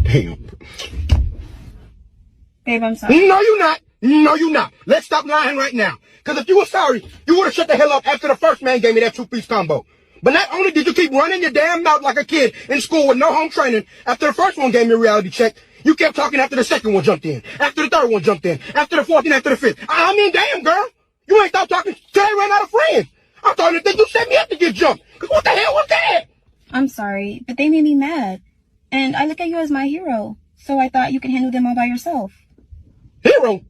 Damn. Babe, I'm sorry. No, you're not. No, you're not. Let's stop lying right now. Because if you were sorry, you would have shut the hell up after the first man gave me that two-piece combo. But not only did you keep running your damn mouth like a kid in school with no home training, after the first one gave me a reality check, you kept talking after the second one jumped in, after the third one jumped in, after the fourth and after the fifth. I mean, damn, girl. You ain't stopped talking till I ran out of friends. I'm starting to think you set me up to get jumped. Because what the hell was that? I'm sorry, but they made me mad. And I look at you as my hero. So I thought you could handle them all by yourself. Hero?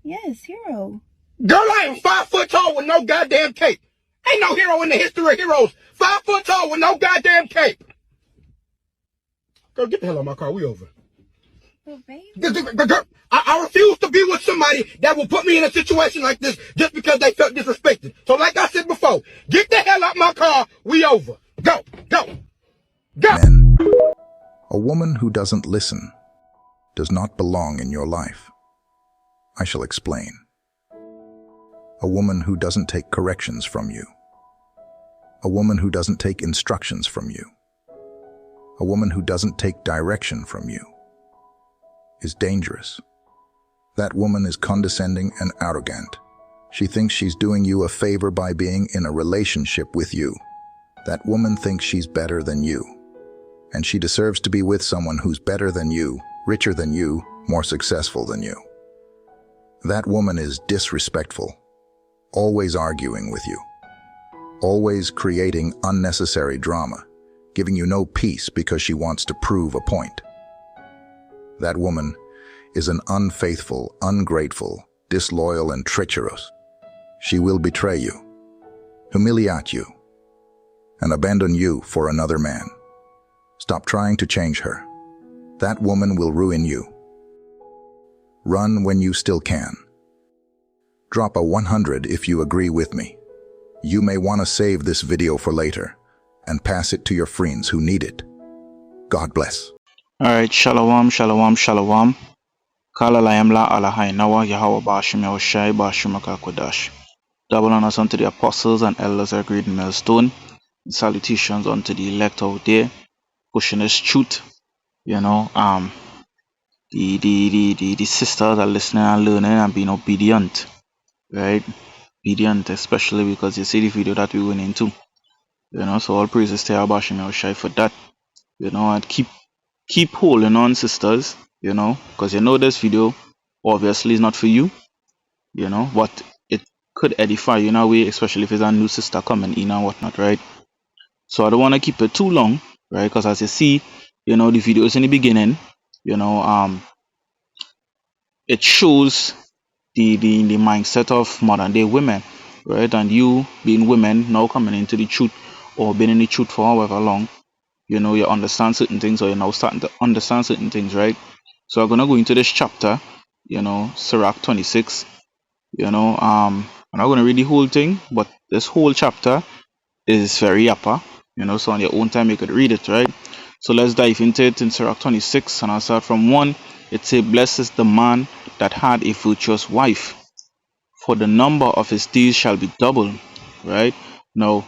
Yes, hero. Girl, I am 5 foot tall with no goddamn cape. Ain't no hero in the history of heroes 5 foot tall with no goddamn cape. Girl, get the hell out of my car. We over. Well, babe. Girl, I refuse to be with somebody that will put me in a situation like this just because they felt disrespected. So like I said before, get the hell out my car. We over. Go, go, go. Men. A woman who doesn't listen does not belong in your life. I shall explain. A woman who doesn't take corrections from you. A woman who doesn't take instructions from you. A woman who doesn't take direction from you is dangerous. That woman is condescending and arrogant. She thinks she's doing you a favor by being in a relationship with you. That woman thinks she's better than you. And she deserves to be with someone who's better than you, richer than you, more successful than you. That woman is disrespectful, always arguing with you, always creating unnecessary drama, giving you no peace because she wants to prove a point. That woman is an unfaithful, ungrateful, disloyal, and treacherous. She will betray you, humiliate you, and abandon you for another man. Stop trying to change her. That woman will ruin you. Run when you still can. Drop a 100 if you agree with me. You may want to save this video for later and pass it to your friends who need it. God bless. Alright, shalom, shalom, shalom. Kala layamla alahai nawa Yahweh Bashim Yahushai Bashim Kodash. Double honors unto the apostles and elders are great in Millstone. Salutations unto the elect out there, pushing this truth. You know, the sisters are listening and learning and being obedient, right? Obedient, especially because you see the video that we went into. You know, so all praises to Yahweh Bashim Yahushai for that. You know, and keep holding on, sisters. You know, because you know this video obviously is not for you. You know, but it could edify you in a way, especially if it's a new sister coming in and whatnot, right? So I don't want to keep it too long, right? Because as you see, you know, the videos in the beginning, you know, it shows the mindset of modern day women, right? And you being women now coming into the truth or been in the truth for however long, you know, you understand certain things, or you're now starting to understand certain things, right? So I'm gonna go into this chapter, you know, Sirach 26. You know, I'm not gonna read the whole thing, but this whole chapter is very upper, you know, so on your own time you could read it, right? So let's dive into it in Sirach 26, and I'll start from 1. It says, "Blessed is the man that had a virtuous wife, for the number of his days shall be double." Right? Now,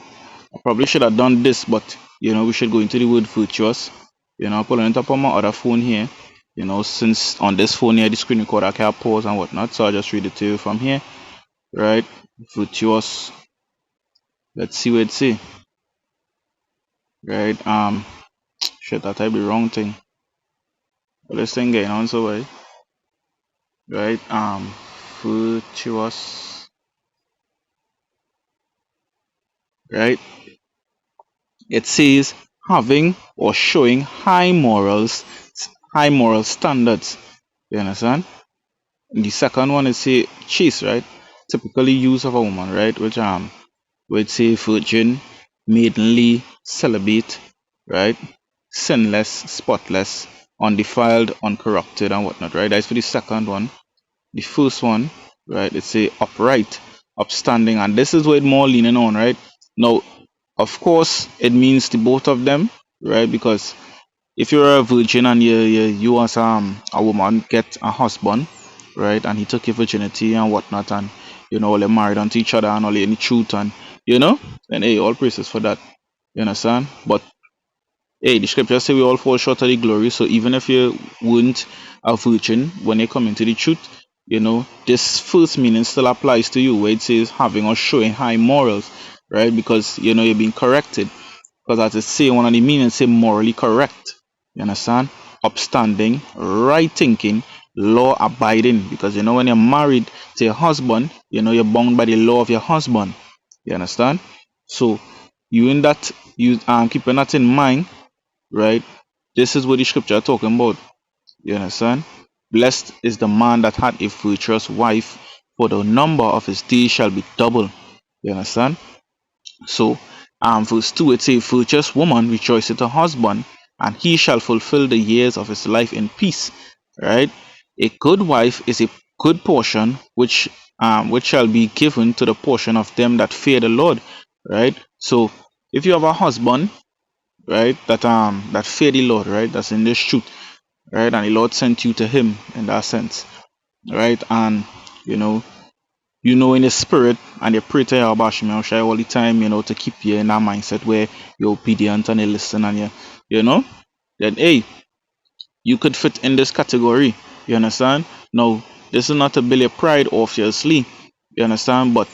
I probably should have done this, but you know, we should go into the word virtuous. You know, I'm pulling it up on my other phone here. You know, since on this phone here, the screen recorder, I can't pause and whatnot, so I'll just read it to you from here. Right? Virtuous. Let's see what it say. Right? Shit, that type the wrong thing. But this thing getting on so way. Right? Virtuous. Right? It says having or showing high moral standards. You understand? And the second one is say chaste, right? Typically use of a woman, right? Which would say virgin, maidenly, celibate, right? Sinless, spotless, undefiled, uncorrupted, and whatnot, right? That's for the second one. The first one, right? It's say upright, upstanding, and this is what it's more leaning on, right? Now, of course, it means the both of them, right? Because if you're a virgin and you as a woman get a husband, right, and he took your virginity and whatnot, and you know, they're married unto each other and all in the truth, and you know, and hey, all praises for that. You understand? But hey, the scriptures say we all fall short of the glory. So even if you weren't a virgin when you come into the truth, this first meaning still applies to you, where it says having or showing high morals, right? Because you're being corrected. Because as it say, one of the meanings say morally correct. You understand? Upstanding, right thinking, law abiding. Because when you're married to your husband, you're bound by the law of your husband. You understand? So you in that you keeping that in mind, right? This is what the scripture are talking about. You understand? Blessed is the man that had a virtuous wife, for the number of his days shall be double. You understand? So, verse 2 it says, virtuous woman rejoiceth her husband, and he shall fulfill the years of his life in peace. Right? A good wife is a good portion which shall be given to the portion of them that fear the Lord. Right? So, if you have a husband, right, that fear the Lord, right, that's in this truth, right, and the Lord sent you to him in that sense, right, and you know in the spirit, and you pray to Yahweh Shai all the time, to keep you in that mindset where you're obedient and you listen, and then hey, you could fit in this category. You understand? Now, this is not to build your pride, obviously. You understand? But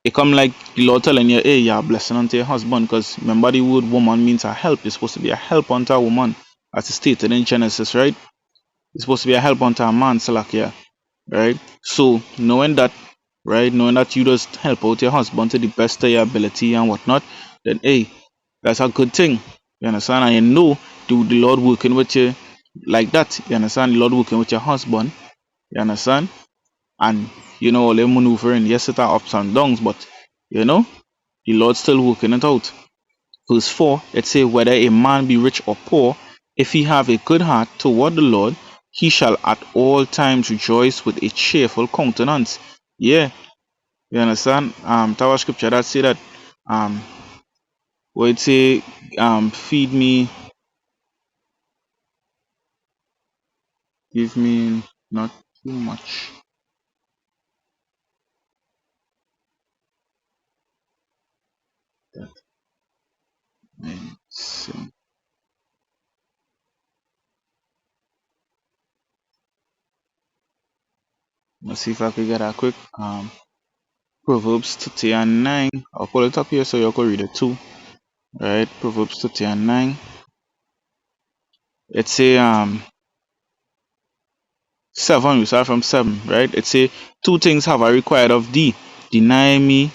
it come like the Lord telling you, hey, you're a blessing unto your husband, because remember the word woman means a help. It's supposed to be a help unto a woman, as it's stated in Genesis, right? It's supposed to be a help unto a man, Salakia, right? So knowing that, right, knowing that you just help out your husband to the best of your ability and whatnot, then hey, that's a good thing. You understand? And the Lord working with you like that. You understand? The Lord working with your husband. You understand? And all the maneuvering, yes, it are ups and downs, but the Lord still working it out. Verse 4, it says, whether a man be rich or poor, if he have a good heart toward the Lord, he shall at all times rejoice with a cheerful countenance. Yeah, you understand? Tower scripture that say that where it say feed me, give me not too much. That means, let's see if I can get that quick. Proverbs 30 and 9. I'll pull it up here so you can read it too. Right? Proverbs 30 and 9. It say 7, we start from 7, right? It say, two things have I required of thee, deny me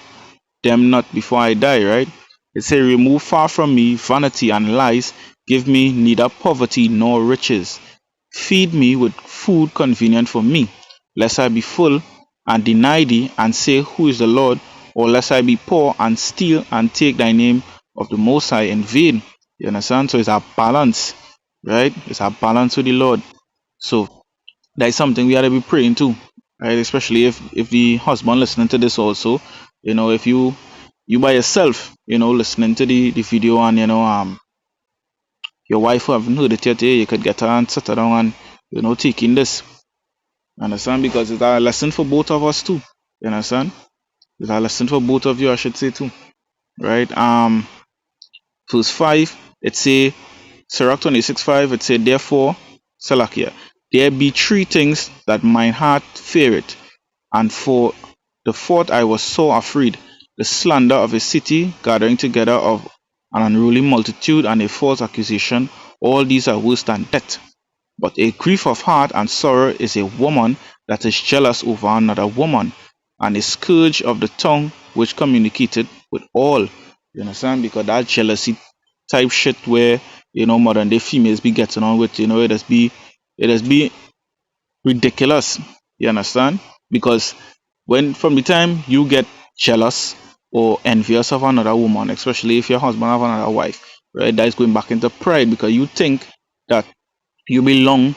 them not before I die, right? It say, remove far from me vanity and lies, give me neither poverty nor riches. Feed me with food convenient for me, lest I be full and deny thee and say, who is the Lord? Or lest I be poor and steal and take thy name of the Most High in vain. You understand? So it's a balance, right? It's a balance with the Lord. So that is something we ought to be praying to, right? Especially if the husband listening to this also, if you by yourself, listening to the video, and your wife who haven't heard it yet, you could get her and sit her down and taking this. Understand? Because it's a lesson for both of us too. You understand? It's a lesson for both of you, I should say too. Right? Verse 5, it say, Sirach 26:5, it say, therefore, Salakia, there be three things that mine heart feareth, and for the fourth I was so afraid, the slander of a city, gathering together of an unruly multitude, and a false accusation. All these are worse than death. But a grief of heart and sorrow is a woman that is jealous over another woman, and a scourge of the tongue which communicated with all. You understand? Because that jealousy type shit where modern day females be getting on with, it has be ridiculous. You understand? Because when from the time you get jealous or envious of another woman, especially if your husband have another wife, right, that is going back into pride, because you think that you belong,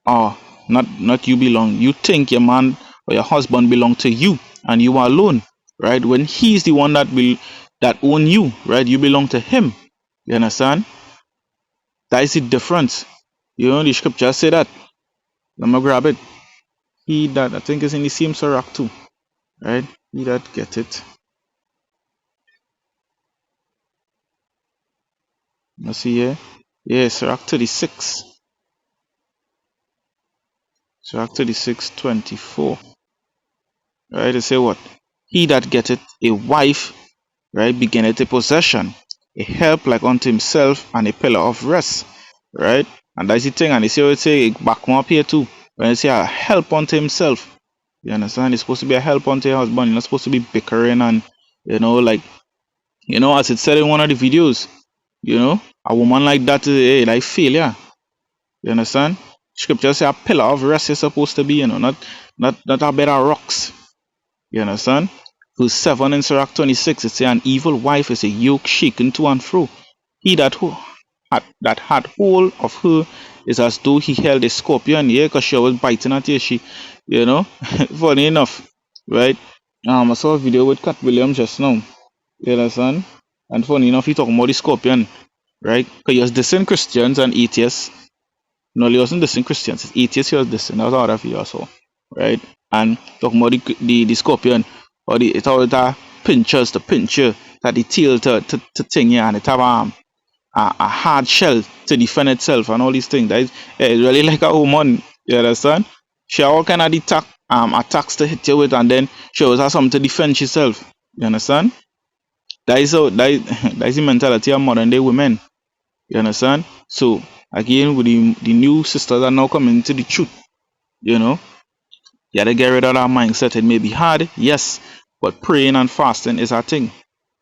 or not you belong, you think your man or your husband belong to you and you are alone, right, when he's the one that own you, right? You belong to him. You understand? That is the difference. The scripture say that. Let me grab it. He that, I think, is in the same Sirach too, right? He that get it. Let's see here. Yeah, Sirach 36. Sirach 36:24. Right, they say what? He that getteth a wife, right, beginneth a possession, a help like unto himself, and a pillar of rest. Right? And that's the thing, and they say what say back up here too. When they say a help unto himself. You understand? It's supposed to be a help unto your husband. You're not supposed to be bickering and like as it said in one of the videos, a woman like that is like failure. You understand? Scripture say a pillar of rest is supposed to be, not a bed of rocks. You understand? Verse 7 in Sirach 26, it say an evil wife is a yoke shaken to and fro. He that had hold of her is as though he held a scorpion, yeah, because she was biting at you. Funny enough, right? I saw a video with Cat Williams just now. You understand? And funny enough, he talking about the scorpion, right? Because he was dissing Christians and atheists. No, he wasn't dissing Christians. It's atheists he was dissing. That was all that video I saw, right? And talking about the scorpion, or it's all the pinchers, the pincher, that the tail to thing, yeah, and it have a hard shell to defend itself and all these things. That is it's really like a woman. You understand? She have all kind of attacks to hit you with, and then she always has something to defend herself. You understand? That is the mentality of modern day women. You understand? So again, with the new sisters are now coming to the truth. You gotta get rid of that mindset. It may be hard, yes, but praying and fasting is our thing.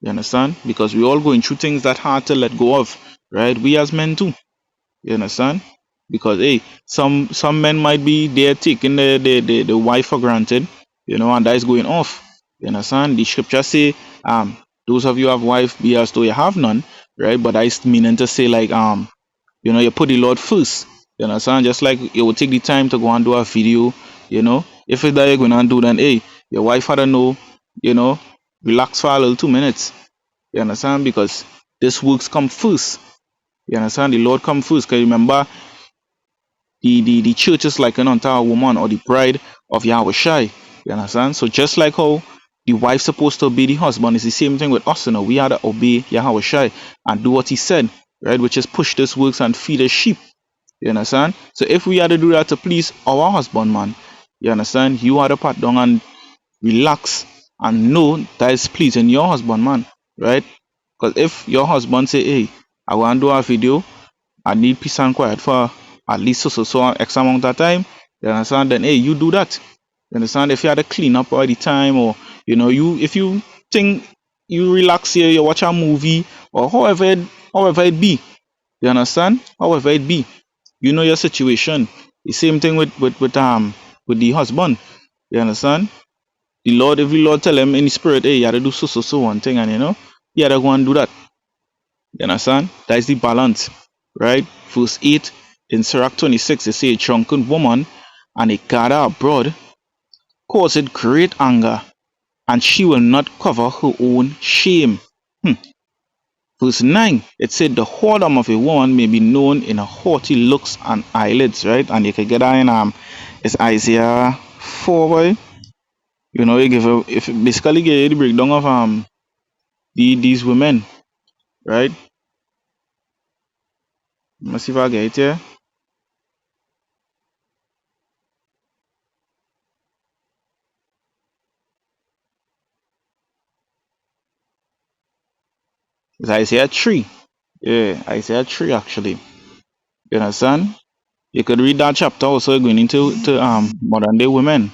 You understand? Because we all going through things that hard to let go of, right? We as men too. You understand? Because hey, some men might be there taking the wife for granted, and that is going off. You understand? The scripture say, those of you who have wife, be as though you have none, right? But that is meaning to say like you put the Lord first. You understand? Just like you will take the time to go and do a video, if it's that you're going to do, then hey, your wife had to know, relax for a little 2 minutes. You understand? Because this works come first. You understand? The Lord come first. Because remember, the church is like an entire woman or the bride of Yahweh Shai. You understand? So just like how the wife supposed to obey the husband, it's the same thing with us. We had to obey Yahweh Shai and do what he said, right? Which is push this works and feed the sheep. You understand? So if we had to do that to please our husband, man, you understand? You had to pat down and relax and know that is pleasing your husband, man, right? Because if your husband say, hey, I want to do a video, I need peace and quiet for at least so X amount of time, you understand? Then hey, you do that. You understand? If you had to clean up all the time, or if you think you relax here, you watch a movie, or however it be, you understand? However it be, your situation. The same thing with the husband. You understand? If the Lord tell him in the spirit, hey, you had to do so one thing, and you had to go and do that. You understand? That is the balance, right? Verse 8 in Sirach 26, they say a drunken woman and a gather abroad causeth great anger, and she will not cover her own shame. Verse 9, it said the whoredom of a woman may be known in her haughty looks and eyelids, right? And you can get that in it's Isaiah 4, boy. If basically give you the breakdown of these women, right? Let's see if I get it here. It's Isaiah 3. Yeah, Isaiah 3 actually. You understand? You could read that chapter also going into modern day women.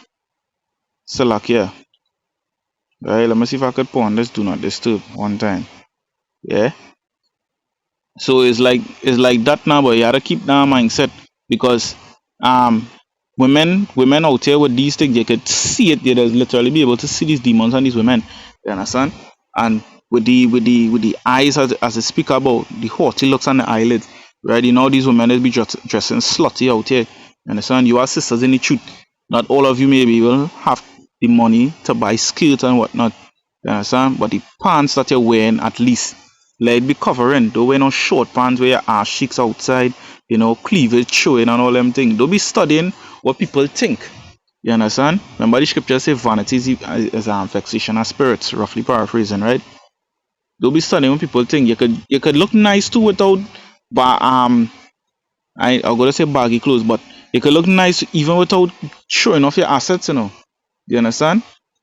Still like here. Right, let me see if I could put on this do not disturb one time. Yeah. So it's like that now, but you gotta keep that mindset, because women out here with these things, they could see it, they just literally be able to see these demons and these women. You understand? And with the eyes, as they speak about the haughty looks and the eyelids, right? These women will be dressing slutty out here. You understand? You are sisters in the truth. Not all of you maybe will have the money to buy skirts and whatnot. You understand? But the pants that you're wearing, at least let it be covering. Don't wear no short pants where your ass cheeks outside, cleavage showing and all them things. Don't be studying what people think. You understand? Remember the scripture say vanity is vexation of spirits, roughly paraphrasing, right? Don't be studying when people think you could look nice too without I'm gonna say baggy clothes, but you could look nice even without showing off your assets, you know. You understand?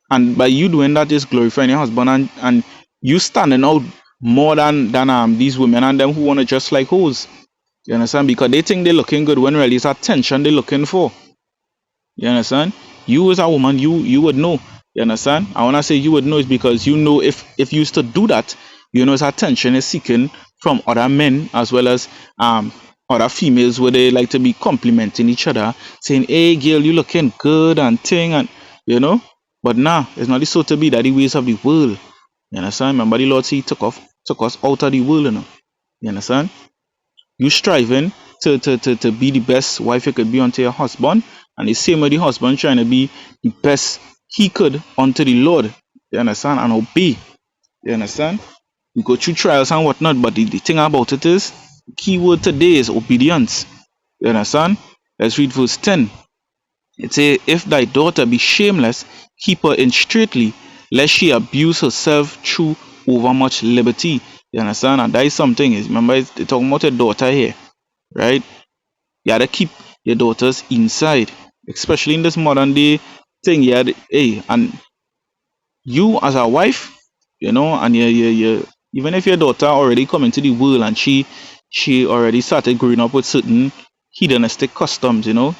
And by you doing that is glorifying your husband, and you standing out more than these women and them who wanna just like hoes. You understand? Because they think they're looking good when really it's attention they're looking for. You understand? You as a woman, you would know. You understand? I wanna say you would know is because you know if you used to do that, you know his attention is seeking from other men as well as other females where they like to be complimenting each other, saying, "Hey girl, you looking good" and thing and you know. But nah, it's not so to be that the ways of the world. You understand? Remember the Lord said he took us out of the world, you know. You understand? You striving to be the best wife you could be unto your husband, and the same with the husband trying to be the best he could unto the Lord. You understand? And obey. You understand? We go through trials and whatnot, but the thing about it is, the key word today is obedience. You understand? Let's read verse 10. It says, "If thy daughter be shameless, keep her in straitly, lest she abuse herself through overmuch liberty." You understand? And that is something. Remember, they're talking about your daughter here, right? You gotta keep your daughters inside, especially in this modern day thing. Yeah, hey, and you as a wife, you know, and you even if your daughter already come into the world and she already started growing up with certain hedonistic customs, you know,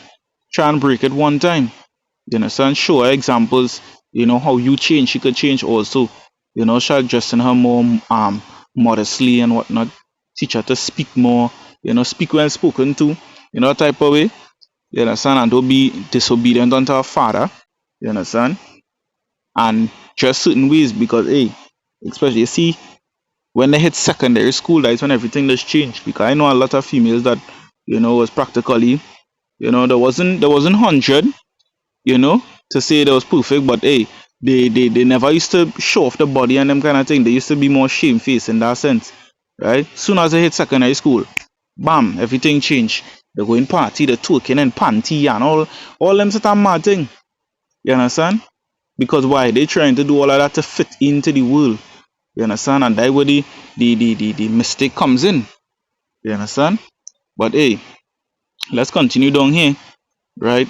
try and break it one time. You understand? Show her examples, you know, how you change, she could change also. You know, start dressing her more modestly and whatnot. Teach her to speak more, you know, speak well spoken to, you know, type of way. You understand? And don't be disobedient unto her father. You understand? And just certain ways because hey, especially you see when they hit secondary school, that's when everything does change. Because I know a lot of females that, you know, was practically, you know, there wasn't 100, you know, to say that was perfect, but hey, they never used to show off the body and them kind of thing. They used to be more shamefaced in that sense, right? Soon as they hit secondary school, bam, everything changed. They going party, the twerking and panty and all them sort of mad thing. You understand? Because why? They trying to do all of that to fit into the world. You understand? And that's where the mistake comes in. You understand? But hey, let's continue down here, right?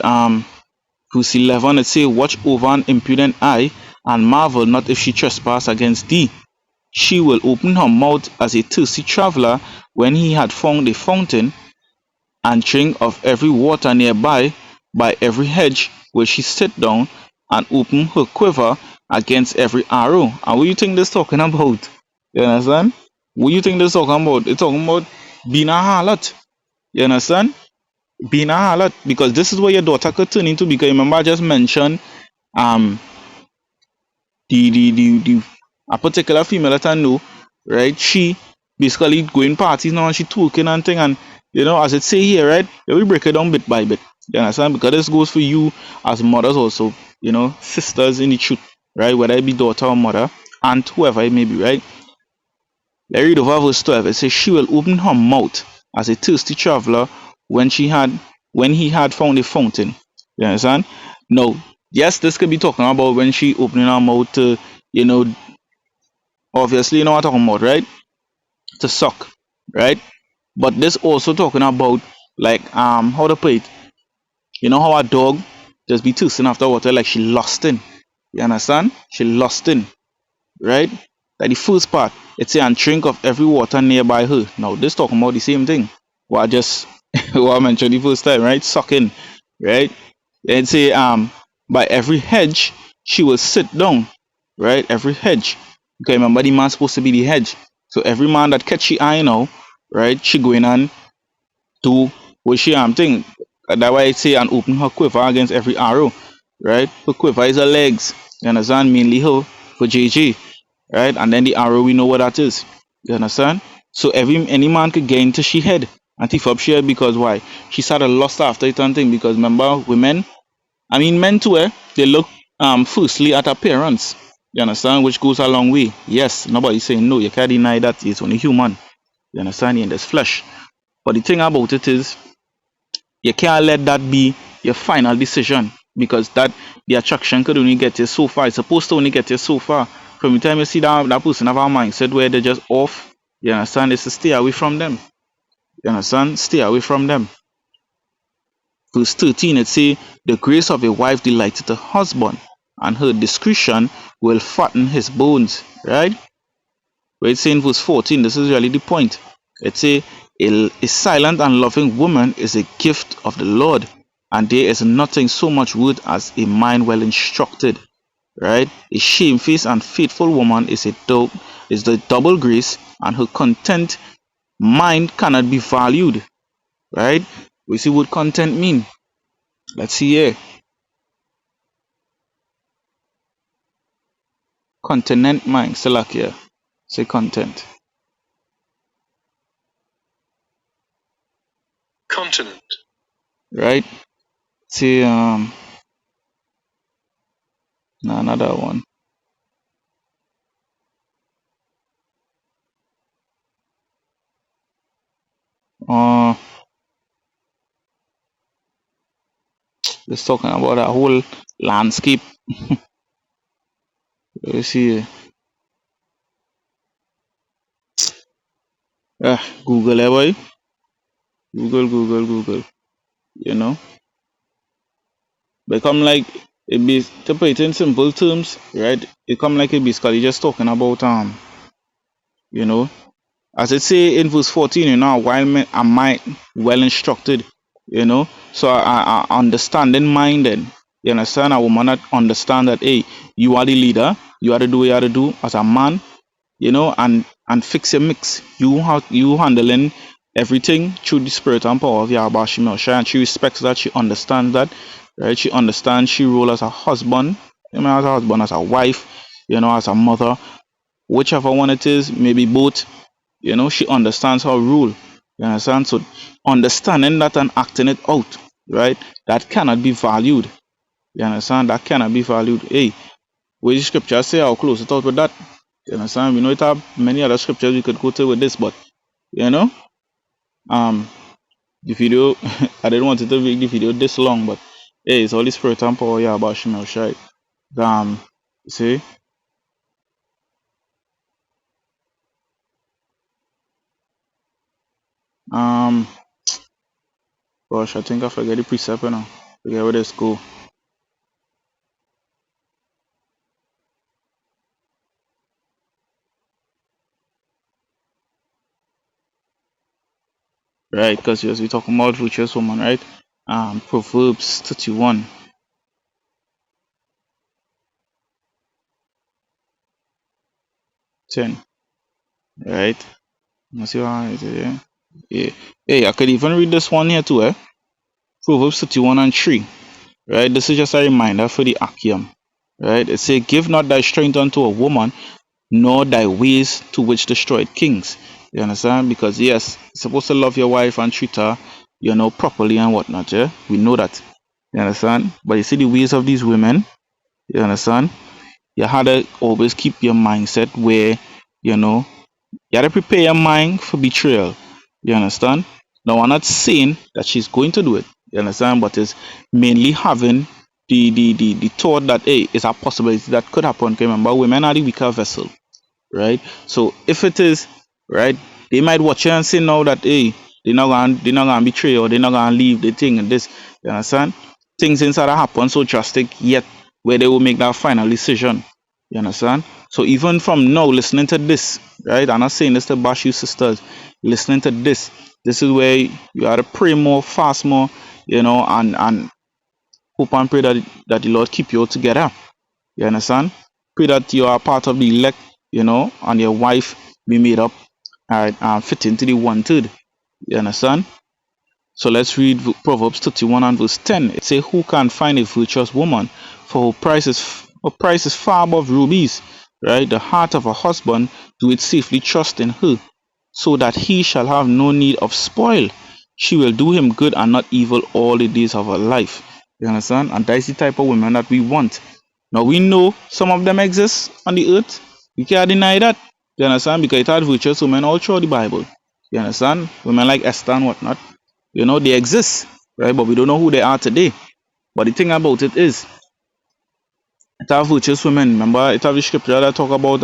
Verse 11, it say, "Watch over an impudent eye, and marvel not if she trespass against thee. She will open her mouth as a thirsty traveler when he had found a fountain, and drink of every water nearby. By every hedge will she sit down, and open her quiver against every arrow." And what you think this talking about? You understand? What you think this talking about? It's talking about being a harlot. You understand? Being a harlot. Because this is what your daughter could turn into. Because remember I just mentioned um the a particular female that I know, right? She basically going parties now and she talking and thing, and you know, as it say here, right? We break it down bit by bit. You understand? Because this goes for you as mothers also, you know, sisters in the truth, right? Whether it be daughter or mother, aunt, whoever it may be, right? Let's read over verse 12. It says, "She will open her mouth as a thirsty traveler when he had found a fountain." You understand? No. Yes, this could be talking about when she opening her mouth to, you know, obviously you know what I'm talking about, right? To suck, right? But this also talking about like how to put it. You know how a dog just be thirsting after water, like she lost in. You understand? She lost in, right? Like the first part, it's say, "And drink of every water nearby her." Now this talking about the same thing. What I just what I mentioned the first time, right? Sucking, right? Then it say by every hedge she will sit down, right? Every hedge. Okay, remember the man supposed to be the hedge. So every man that catch the eye now, right? She going on to what she thing. That's why it say, "And open her quiver against every arrow," right? Her quiver is her legs. You understand? Mainly her for JJ, right? And then the arrow, we know what that is. You understand? So any man could get into she head and thief up she head because why? She started lust after it and thing. Because remember, women, I mean men too, they look firstly at appearance. You understand? Which goes a long way. Yes, nobody's saying no, you can't deny that it's only human. You understand? In this flesh. But the thing about it is, you can't let that be your final decision, because that the attraction could only get you so far. It's supposed to only get you so far. From the time you see that person have a mindset where they're just off, you understand, it's to stay away from them. You understand? Stay away from them. Verse 13, it say, the grace of a wife delighteth the husband, and her discretion will fatten his bones. Right? Where it's saying verse 14, this is really the point. It say, a silent and loving woman is a gift of the Lord, and there is nothing so much worth as a mind well instructed. Right? A shamefaced and faithful woman is the double grace, and her content mind cannot be valued. Right? We see what content mean. Let's see here. Continent mind. Select here. Say content. Continent. Right? See another one. Just talking about that whole landscape. Let's see. Google, boy. Google. You know, become like it be to put it in simple terms, right? It come like it basically just talking about you know, as it say in verse 14, you know, while men are mind well instructed, you know, so I understanding minded. You understand? A woman that understand that, hey, you are the leader, you have to do what you have to do as a man, you know, and fix your mix. You handling everything through the spirit and power of Yahweh Shemel Shai, and she respects that, she understands that, right? She understands she role as a husband, you know, as a husband, as a wife, you know, as a mother, whichever one it is, maybe both, you know, she understands her rule. You understand? So understanding that and acting it out, right? That cannot be valued. You understand? That cannot be valued. Hey, what the scripture say, I'll close it out with that. You understand? We know it have many other scriptures we could go to with this, but you know, the video I didn't want it to make the video this long, but hey, it's all the spirit and power, yeah, about Shemel Shai. See? Gosh, I think I forget the precept now. Forget where this go. Right, because we talking about virtuous woman, right? Proverbs 31. 10. Right? Let's see how it is, yeah. Yeah. Hey, I could even read this one here too, eh? Proverbs 31 and 3. Right? This is just a reminder for the Akim. Right? It says, give not thy strength unto a woman, nor thy ways to which destroyed kings. You understand? Because yes, you're supposed to love your wife and treat her, you know, properly and whatnot, yeah? We know that. You understand? But you see the ways of these women, you understand? You had to always keep your mindset where, you know, you had to prepare your mind for betrayal. You understand? Now, I'm not saying that she's going to do it. You understand? But it's mainly having the thought that, hey, it's a possibility that could happen. Remember, women are the weaker vessel, right? So if it is, right, they might watch you and say now that, hey, they're not gonna betray or they're not gonna leave the thing and this. You understand? Things inside that happen so drastic yet where they will make that final decision. You understand? So even from now, listening to this, right? I'm not saying this to bash you sisters. Listening to this is where you gotta pray more, fast more, you know, and hope and pray that the Lord keep you all together. You understand? Pray that you are part of the elect, you know, and your wife be made up, alright, and fit into the 1/3. You understand? So let's read Proverbs 31 and verse 10. It says, who can find a virtuous woman? For her price is far above rubies. Right? The heart of a husband do it safely trust in her, so that he shall have no need of spoil. She will do him good and not evil all the days of her life. You understand? And that's the type of women that we want. Now we know some of them exist on the earth. We can't deny that. You understand? Because it had virtuous women all through the Bible. You understand? Women like Esther and whatnot. You know, they exist, right? But we don't know who they are today. But the thing about it is, It have virtuous women. Remember, it have the scripture that talk about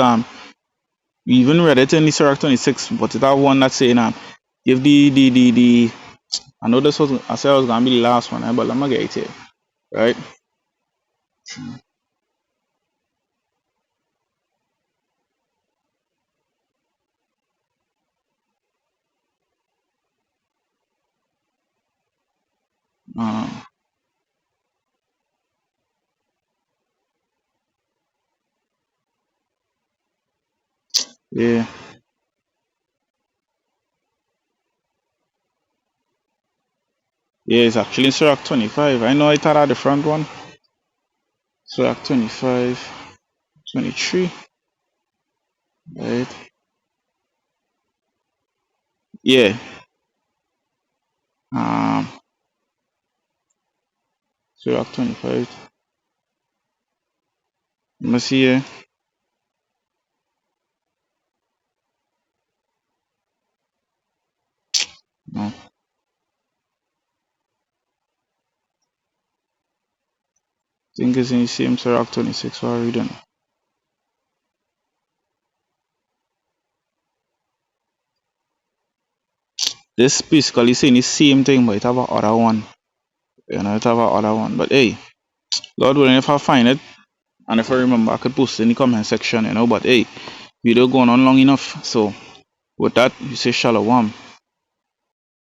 we even read it in the Sirach 26, but it have one that saying give the I know this was I said it was gonna be the last one, but let me get it here. Right? Um yeah. Yeah, it's actually in Sirach 25. I know it had the front one. Sirach 25, 23. Right? Yeah. Um Sirach 25. Let me see here. No. I think it's in the same Sirach 26 we're reading. This basically saying the same thing, but it have a other one. You know, it have a other one. But hey, Lord willing, if I find it, and if I remember, I could post it in the comment section, you know. But hey, video going on long enough. So with that, you say shalom.